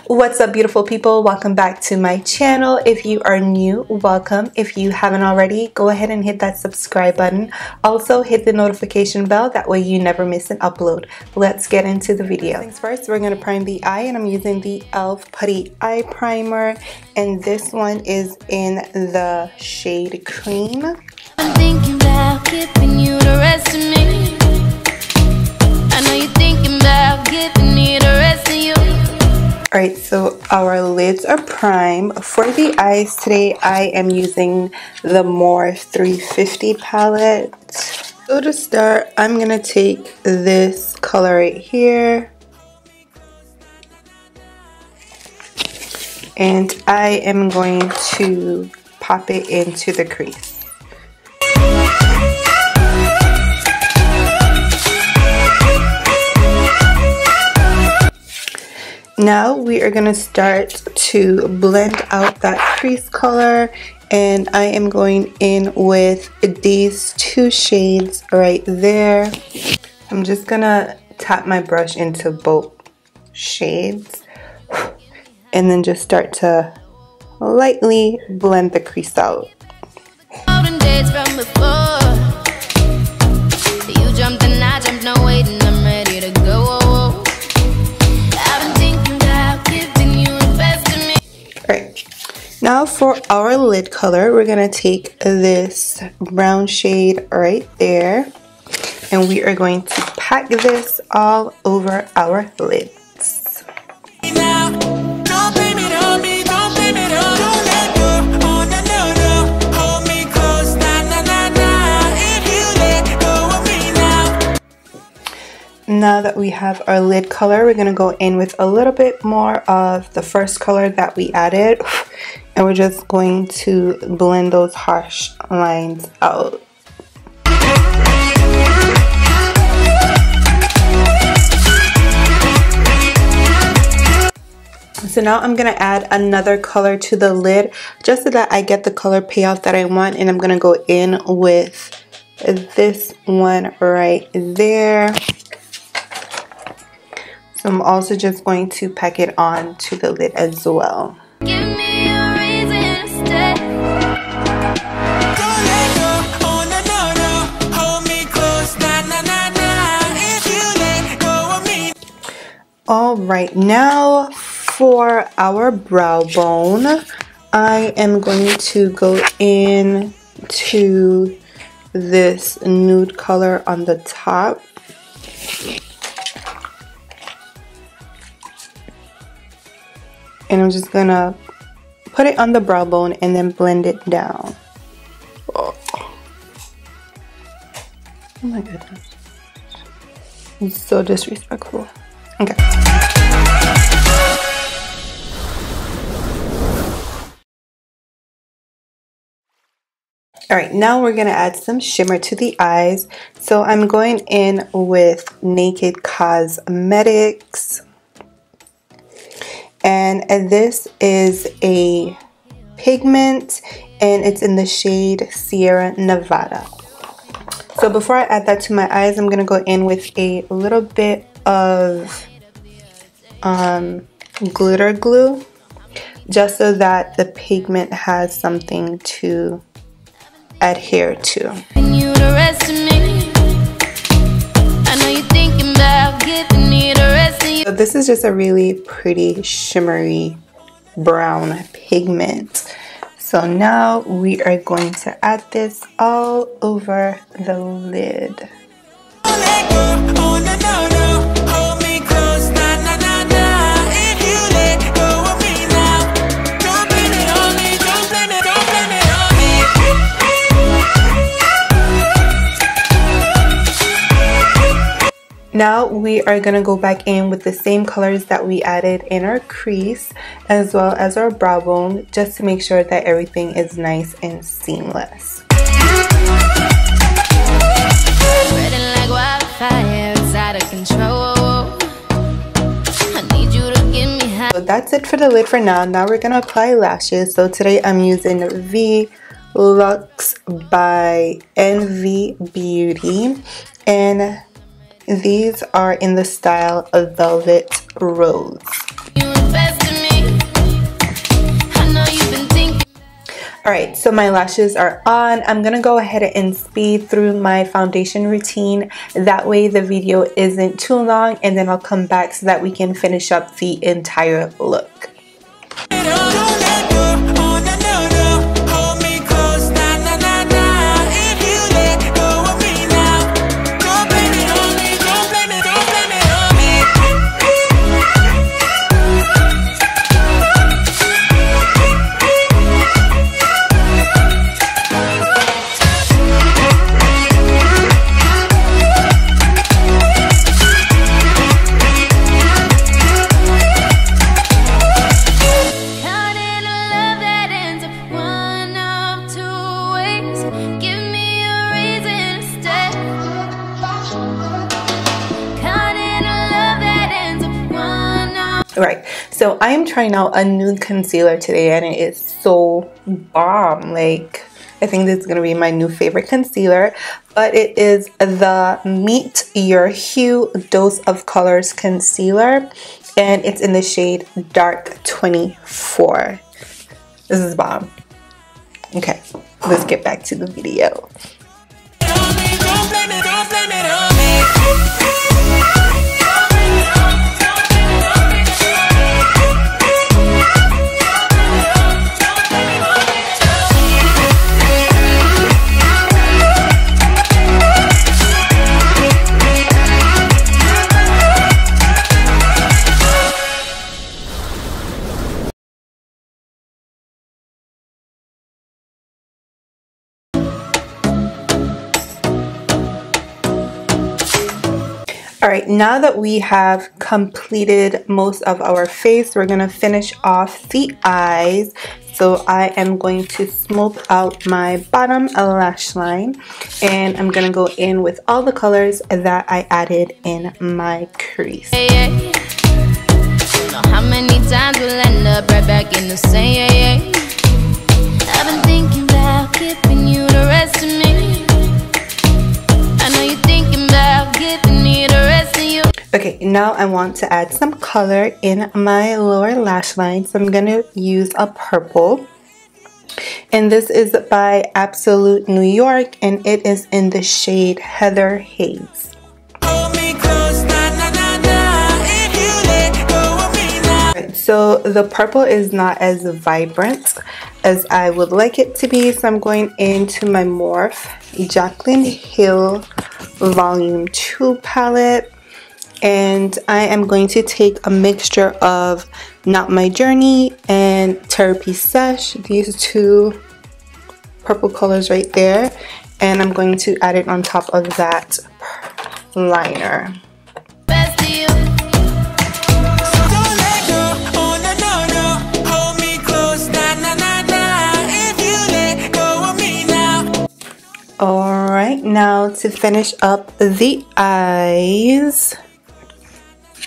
What's up, beautiful people? Welcome back to my channel. If you are new, welcome. If you haven't already, go ahead and hit that subscribe button. Also hit the notification bell, that way you never miss an upload. Let's get into the video. Things first, we're going to prime the eye, and I'm using the e.l.f. Putty Eye Primer, and this one is in the shade Cream. I'm thinking about giving you the rest of me. I know you're thinking about giving me the rest of you. Alright, so our lids are primed. For the eyes today, I am using the Morphe 350 palette. So to start, I'm going to take this color right here. And I am going to pop it into the crease. Now we are going to start to blend out that crease color, and I am going in with these two shades right there. I'm just going to tap my brush into both shades and then just start to lightly blend the crease out. Days from before, you jumped and I jumped, no waiting, I'm ready to go. Now for our lid color, we're going to take this brown shade right there, and we are going to pack this all over our lids. Now that we have our lid color, we're going to go in with a little bit more of the first color that we added, and we're just going to blend those harsh lines out. So now I'm going to add another color to the lid just so that I get the color payoff that I want, and I'm going to go in with this one right there. So I'm also just going to pack it on to the lid as well. Give me a reason to stay. Don't let go. Oh, no, no, no. Hold me close. Na, na, na, na. If you let go of me. Alright, now for our brow bone, I am going to go in to this nude color on the top. And I'm just gonna put it on the brow bone and then blend it down. Oh my goodness. It's so disrespectful. Okay. Alright, now we're gonna add some shimmer to the eyes. So I'm going in with Naked Cosmetics. And this is a pigment, and it's in the shade Sierra Nevada. So before I add that to my eyes, I'm going to go in with a little bit of glitter glue, just so that the pigment has something to adhere to. So this is just a really pretty shimmery brown pigment. So now we are going to add this all over the lid. Now we are going to go back in with the same colors that we added in our crease as well as our brow bone, just to make sure that everything is nice and seamless. So that's it for the lid for now. Now we're going to apply lashes. So today I'm using V Lux by NV Beauty, and these are in the style of Velvet Rose. You invest in Alright, so my lashes are on. I'm gonna go ahead and speed through my foundation routine. That way the video isn't too long, and then I'll come back so that we can finish up the entire look. Right, so I am trying out a nude concealer today, and it is so bomb. Like, I think this is going to be my new favorite concealer, but it is the Meet Your Hue Dose of Colors concealer, and it's in the shade Dark 24. This is bomb. Okay, let's get back to the video. Alright, now that we have completed most of our face, we're going to finish off the eyes. So I am going to smoke out my bottom lash line, and I'm going to go in with all the colors that I added in my crease. How many times we'll end up right back in the same? I've been thinking about giving you the rest of me. I know you're thinking about giving me the rest of you. Okay, now I want to add some color in my lower lash line, so I'm going to use a purple. And this is by Absolute New York, and it is in the shade Heather Haze. So the purple is not as vibrant as I would like it to be, so I'm going into my Morphe Jaclyn Hill Volume 2 palette, and I am going to take a mixture of Not My Journey and Therapy Sesh, these two purple colors right there, and I'm going to add it on top of that liner. Alright, now to finish up the eyes,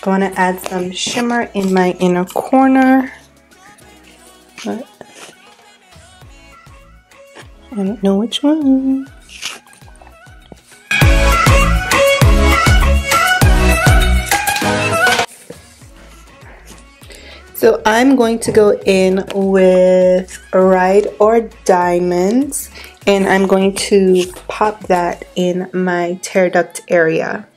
I want to add some shimmer in my inner corner. But I don't know which one. So I'm going to go in with Ride or Diamonds, and I'm going to pop that in my tear duct area.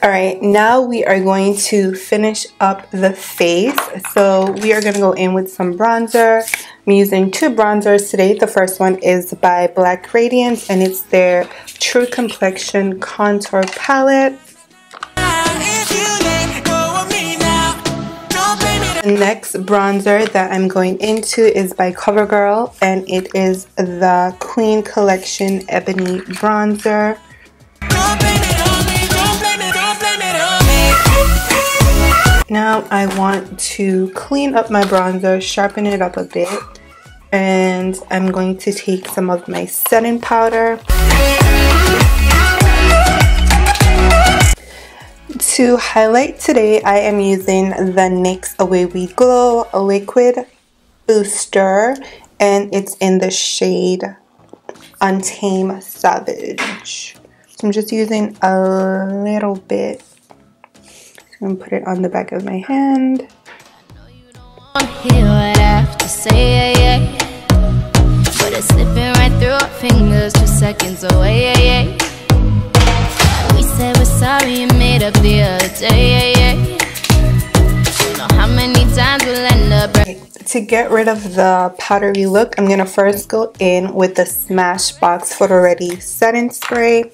Alright, now we are going to finish up the face. So we are going to go in with some bronzer. I'm using two bronzers today. The first one is by Black Radiance, and it's their True Complexion Contour Palette. The next bronzer that I'm going into is by CoverGirl, and it is the Queen Collection Ebony Bronzer. Now I want to clean up my bronzer, sharpen it up a bit, and I'm going to take some of my setting powder. To highlight today, I am using the NYX Away We Glow Liquid Booster, and it's in the shade Untamed Sauvage. So I'm just using a little bit. I'm going to put it on the back of my hand. Hear what I have to say, yeah, yeah. But it's slipping right through our fingers, 2 seconds away, yeah, yeah. We said we're sorry and made up the other day, yeah, yeah. You know how many times we'll end up. To get rid of the powdery look, I'm gonna first go in with the Smashbox Photo Ready setting spray.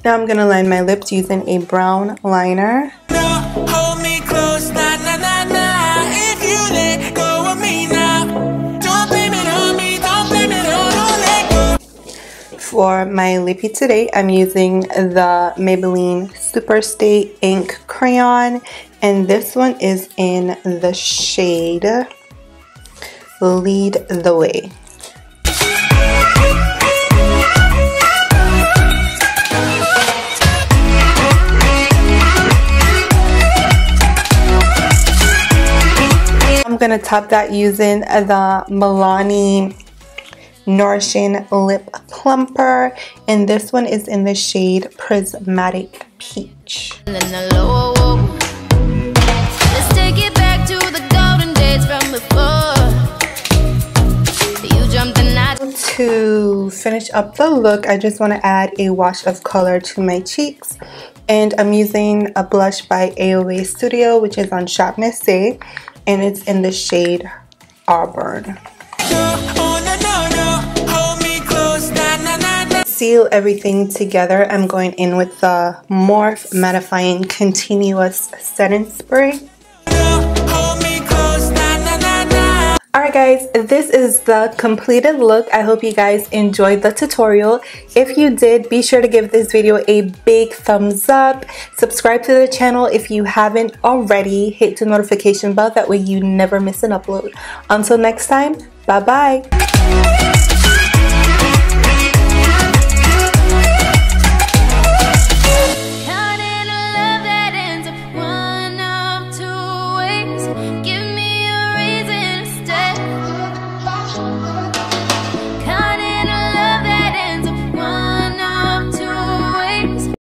Now I'm gonna line my lips using a brown liner. Hold me close, nah, nah, nah, nah. If you let go of me now, don't blame it on me, don't blame it on, don't let go. For my lippy today, I'm using the Maybelline Superstay Ink Crayon, and this one is in the shade Lead the Way. I'm gonna top that using the Milani Nourishing Lip Plumper, and this one is in the shade Prismatic Peach. Let's take it back to the golden days from before. You jumped the night. To finish up the look, I just want to add a wash of color to my cheeks, and I'm using a blush by AOA Studio, which is on Shop Missy, and it's in the shade Auburn. Seal everything together, I'm going in with the Morphe Mattifying Continuous Setting Spray. Alright guys, this is the completed look. I hope you guys enjoyed the tutorial. If you did, be sure to give this video a big thumbs up. Subscribe to the channel if you haven't already. Hit the notification bell, that way you never miss an upload. Until next time, bye bye.